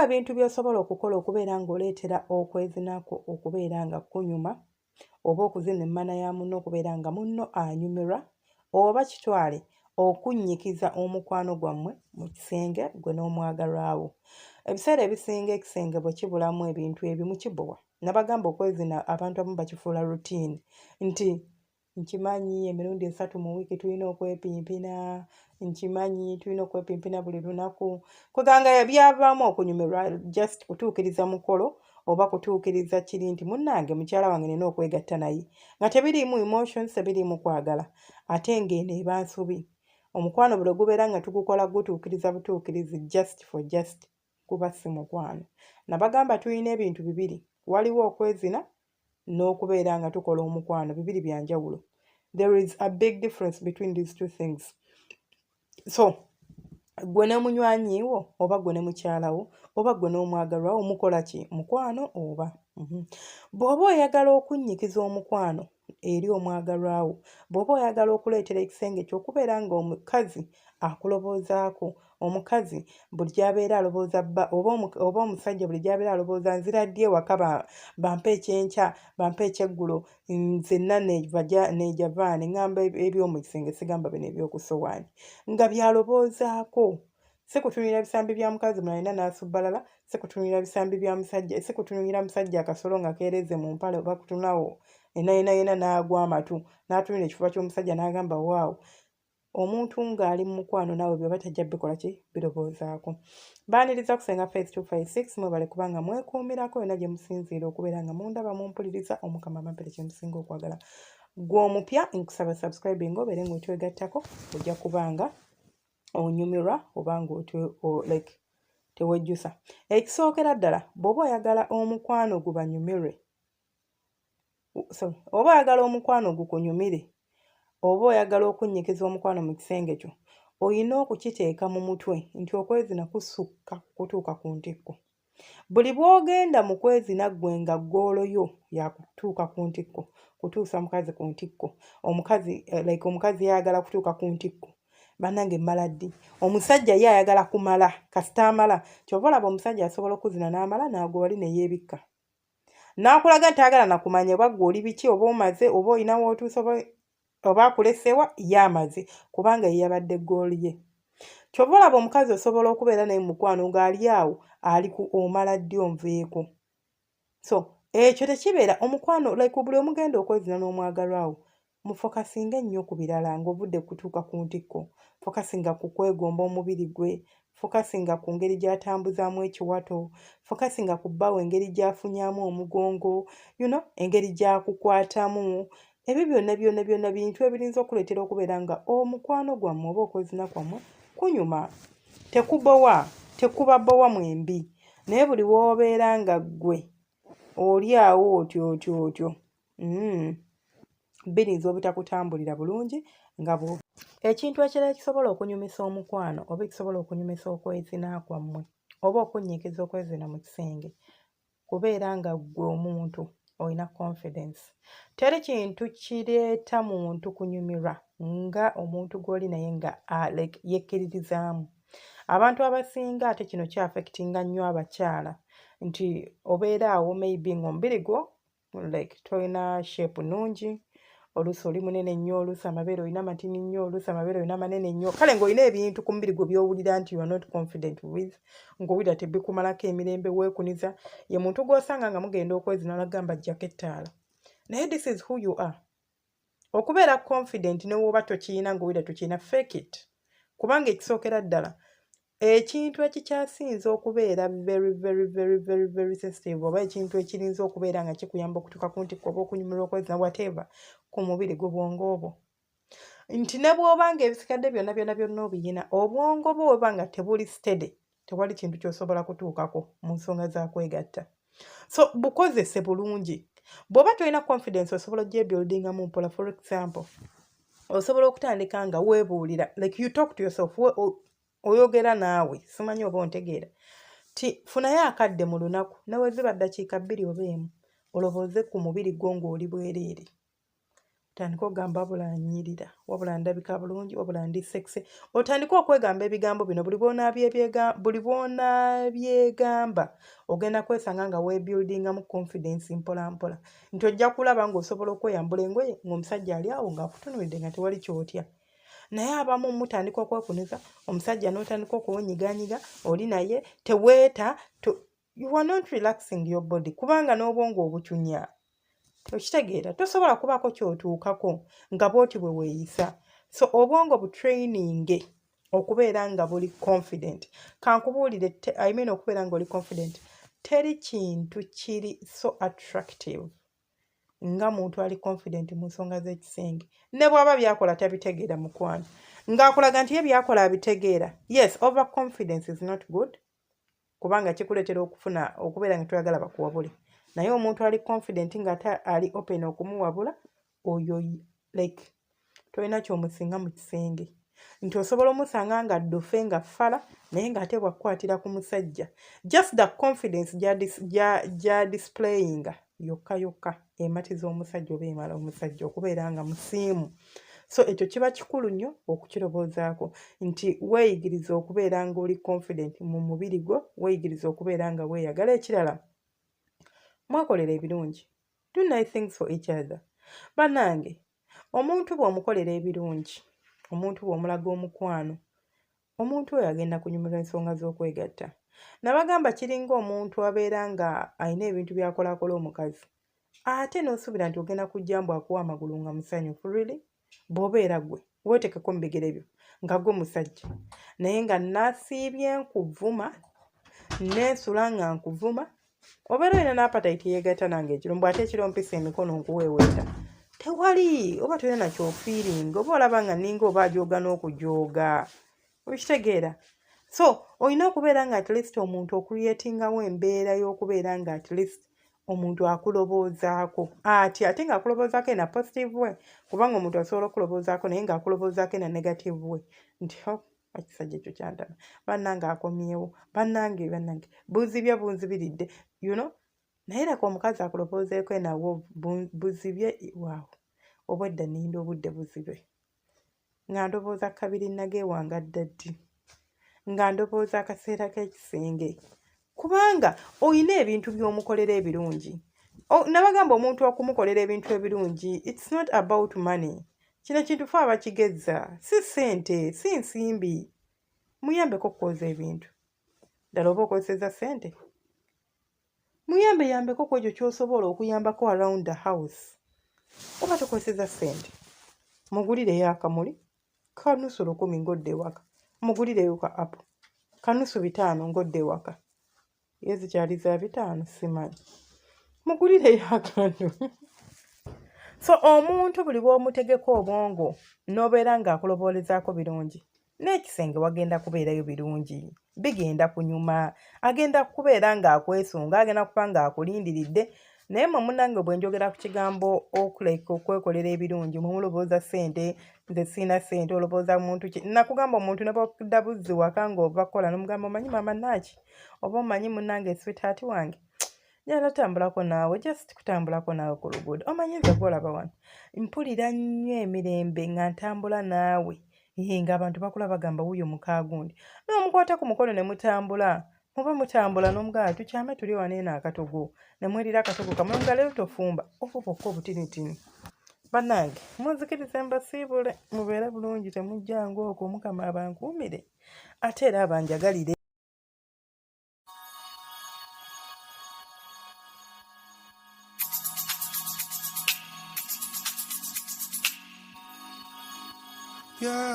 ebintu by'osobola okukola okubeera ng'oleetera okwezinako okubeera nga kunyuma oba okuzina emmana ya munno okubeera nga munno anyumirwa oba kitwale okunnyikiza omukwano gwammwe mu kisenge gwe n'omwagalwa wo. Ebiseera ebisinga ekisenge bwe kibulamu ebintu ebimu kibowa. Nabagamba okwezina abantu abamu bakifuula routine nti nkimanyi emirundi 3 mu wiiki tulina okwepimpina, nkimanyi tulina okwepimpina buli lunaku. Kweganga byavaamu okunyumirwa just kutuukiriza mukolo oba kutuukiriza kiri nti munnange mukyala wange nina okwegatta naye nga tebiriimu emotions tebiriimu kwagala ate ng'eno eba nsubi. Omukwano bwe gubeera nga tugukola gutuukiriza butuukirizi just for just kuba si mukwano. Nabagamba tulina ebintu bibiri, waliwo okwezina n'okubeera nga tukola omukwano, bibiri bya njawulo. There is a big difference between these two things. So gwe ne munywanyi wo oba gwe ne mukyala wo oba gwe n'omwagalwa wo mukola ki? Mukwano oba bw'oba oyagala okunnyikiza omukwano eri omwagalwa wo, bw'oba oyagala okuleetera ekisenge kyo okubeera ng'omukazi akuloboozaako, omukazi buli gy'abeera alobooza bba oba omusajja buli gy'abeera alobooza nzira ddi ewaka bampe ekyenkya bampe ekyeggulo nzenna neejava ne ŋŋamba eby'omu kisenge sigamba bino eby'okusowaani nga byaloboozaako. Si kutunira bisambi bya mukazi mulina n'asubbalala, si kutunira bisambi bya musajja, si kutunira musajja akasolo nga keereze mu mpale oba kutunawo yena n'agwa amatu n'atunira ekifuba ky'omusajja n'agamba waawo. Omuntu ng'ali mu mukwano naawe byoba tajja bikola ki? Biroboozaako. Baaniriza kusenga Faith 256 mwebale kubanga mwekuumirako yonna gye musinziira okubeera nga mundaba mumpuliriza Omukama amampere kye musinga okwagala. Gwe omupya nkusaba subscribing obeere ng'otwegattako ojja kubanga onyumirwa oba like tewejjusa. Ekisookera ddala bw'oba oyagala omukwano gubanyumirwe, oba oyagala omukwano gukunyumire oba oyagala okunnyikiza omukwano mu kisenge kyo, olina okukiteeka mu mutwe nti okwezina kusukka kutuuka ku ntikko. Buli bw'ogenda mu kwezina ggwe nga ggoolo yo yakutuuka ku ntikko, kutuusa mukazi ku ntikko, omukazi yayagala kutuuka ku ntikko, bannange mmala ddi? Omusajja ye ayagala kumala kasita amala. Kyova olaba omusajja asobola okuzina n'amala n'agwa wali ne yeebikka, n'akulaga nti ayagala nakumanya oba ggwe oli biki oba omaze oba olina w'otuuse oba akulesewa ye amaze kubanga ye yabadde ggooli ye. Kyova olaba omukazi osobola okubeera naye mu mukwano ng'ali awo ali ku omala ddi onveeko. So ekyo tekibeera omukwano buli omugenda okwezina n'omwagalwa wo mufokasinga ennyo ku birala ng'ovudde kutuuka ku ntikko. Fokasinga ku kwegomba omubiri gwe, fokasinga ku ngeri gy'atambuzaamu ekiwato, fokasinga ku bbaawo engeri gy'afunyaamu omugongo, engeri gy'akukwatamu. Ebyo byonna bintu ebirinza okuleetera okubeera nga omukwano gwammwe oba okwezina kwammwe kunyuma. Tekubowa, tekuba bbowa mwembi. Naye buli w'obeera nga ggwe oli awo otyo birinza obutakutambulira bulungi nga bwo. Ekintu ekirala ekisobola okunyumisa omukwano oba ekisobola okunyumisa okwezina kwammwe oba okunnyikiza okwezina mu kisenge, kubeera nga ggwe omuntu olina confidence. Teri kintu kireeta muntu kunyumirwa nga omuntu gw'oli naye nga yekkiririzaamu. Abantu abasinga ate kino kyaffectinga nnyo abakyala nti obeera awo maybe ng'omubiri gwo tolina shape nnungi, oluusi oli munene nnyo, oluusi amabeere olina matini nnyo, oluusi amabeere olina manene nnyo, kale ng'olina ebintu ku mubiri gwe by'owulira nti you are not confident with, ng'owulira tebikumalako emirembe weekuniza, ye muntu gw'osanga nga mugenda okwezina n'agamba ajjako ettaala. Naye this is who you are. Okubeera confident ne w'oba tokiyina ng'owulira tokiyina, fake it. Kubanga ekisookera ddala ekintu ekikyasinza okubeera very very very very very sensitive oba ekintu ekirinza okubeera nga kikuyamba okutuuka ku ntikko oba okunyumirwa okwezina whatever ku mubiri gwe bwongo obwo. Nti ne bw'obanga ebisigadde byonna obiyina, obwongo bwo bw'oba nga tebuli steady, tewali kintu ky'osobola kutuukako mu nsonga za kwegatta. So bukozese bulungi. Bw'oba tolina confidence osobola ogyebuildingamu mpola. For example, osobola okutandika nga weebuulira, like you talk to yourself, oyogera naawe, simanyi oba ontegeera, ti funayo akadde mu lunaku newe ziba ddakiika 2 oba 1 olobooze ku mubiri gwo ng'oli bwereere. otandika ogamba wabula anyirira, wabula ndabika bulungi, wabula ndi sexy. Otandika okwegamba ebigambo bino buli bw'onabyegamba ogenda kwesanga nga weebuildingamu confidence mpola mpola, nti ojja kulaba ng'osobola okweyambula engoye ng'omusajja ali awo ng'akutunuulidde nga tewali kyotya. Naye abamu mutandika okwekuniza, omusajja n'otandika okuwunyiganyiga, oli naye teweeta, you are not relaxing your body kubanga n'obwongo obucunya. Okitegeera, tosobola kubaako ky'otuukako nga bw'oti bwe weeyisa. So obwongo butraininge okubeera nga buli confident. Kankubuulire, okubeera nga oli confident, teri kintu kiri so attractive nga muntu ali confident mu nsonga z'ekisenge. Ne bw'aba byakola tabitegeera mukwano, ng'akulaga nti ye byakola abitegeera. Yes, over confidence is not good kubanga kikuleetera okubeera nga toyagala bakuwabule. Naye omuntu ali confident nga ali open okumuwabula, oyo like tolina ky'omusinga mu kisenge. Nti osobola omusanga nga addufe nga fala naye ng'ate bw'akukwatira ku musajja, just the confidence gya displaying yokka yokka ematiza omusajja oba emala omusajja okubeera nga musiimu. So ekyo kiba kikulu nnyo okukiroboozaako nti weeyigiriza okubeera ng'oli confident mu mubiri gwo, weeyigiriza okubeera nga weeyagala. Ekirala, mwakolera ebirungi. Do nice things for each other. Bannange, omuntu bw'omukolera ebirungi, omuntu bw'omulaga omukwano, omuntu oyo agenda kunyumirwa ensonga z'okwegatta. Nabagamba kiringa omuntu abeera nga alina ebintu by'akolakola omukazi, ate n'osuubira nti ogenda kujja mbu akuwa amagulu nga musanyufu. Really? Bw'obeera gwe weetekeko mu bigere byo nga gwe musajja, naye nga nasiibye nkuvuma, neesula nga nkuvuma, obeera olina n'apatayiti yeegatta nange ekirombo, ate ekiro mpisa emikono nkuweeweeta. Tewali, oba tolina kyofiiringa, oba olaba nga ninga oba ajooga n'okujooga. Okitegeera? So olina okubeera nga at least omuntu okuyetingawo embeera y'okubeera nga at least omuntu akuloboozaako ate ng'akuloboozaako ena positive way, kubanga omuntu asobola okuloboozaako naye ng'akuloboozaako ena negative way, nti ekisajja ekyo kyantama, bannange akomyewo, bannange buzibye bunzibiridde, naye leka omukazi akuloboozeeko enawo buzibye, waawo obwedda nninda obudde buzibe nga ndobooza kabiri nageewanga ddaddi, nga ndobooza akaseera k'ekisenge, kubanga olina ebintu by'omukolera ebirungi. Nabagamba omuntu okumukolera ebintu ebirungi, it's not about money. Kino kintu fe abakigezza, si ssente, si nsimbi. Muyambeko okwoza ebintu. Ddala oba okozeseza ssente, yambeko ku ekyo ky'osobola okuyambako around the house. Oba tokozeseza ssente, mugulireyo akamuli kanusu 10 ng'odda ewaka, mugulireyo ka apple kanusu 5 ng'odda ewaka. Ye zikyali za 5 simanyi, mugulireyo akantu. So omuntu buli bw'omutegeka obwongo n'obeera ng'akuloboolezaako birungi, n'ekisenge wagenda kubeerayo birungi, bigenda kunyuma, agenda kubeera ng'akwesunga, agenda kuba ng'akulindiridde. Naye mwe munnange bwe njogera ku kigambo okwekolera ebirungi, mwe mulobooza ssente, nze sirina ssente, olobooza muntu ki? Nakugamba omuntu ne bw'okudda buzzi waka ng'ova kukola n'omugamba omanyi maama naaki, oba omanyi munnange sweetheart wange, njagala tambulako naawe, just kutambulako naawe ku luguudo, omanyi nze gw'olaba wano, mpulira nnyo emirembe nga ntambula naawe, ng'abantu bakula bagamba wuuyo mukaagundi, n'omukwata ku mukono ne mutambula, muba mutambula n'omugala tukyame tuli wano eno akatogo, ne mwerira akatogo kamwe nga leero tofumba, ofubokka obutinitini. Bannange, munzikirize mbasiibule, mubeere bulungi, temujjanga okwo, Mukama abankuumire ate era abanjagalire. Yeah.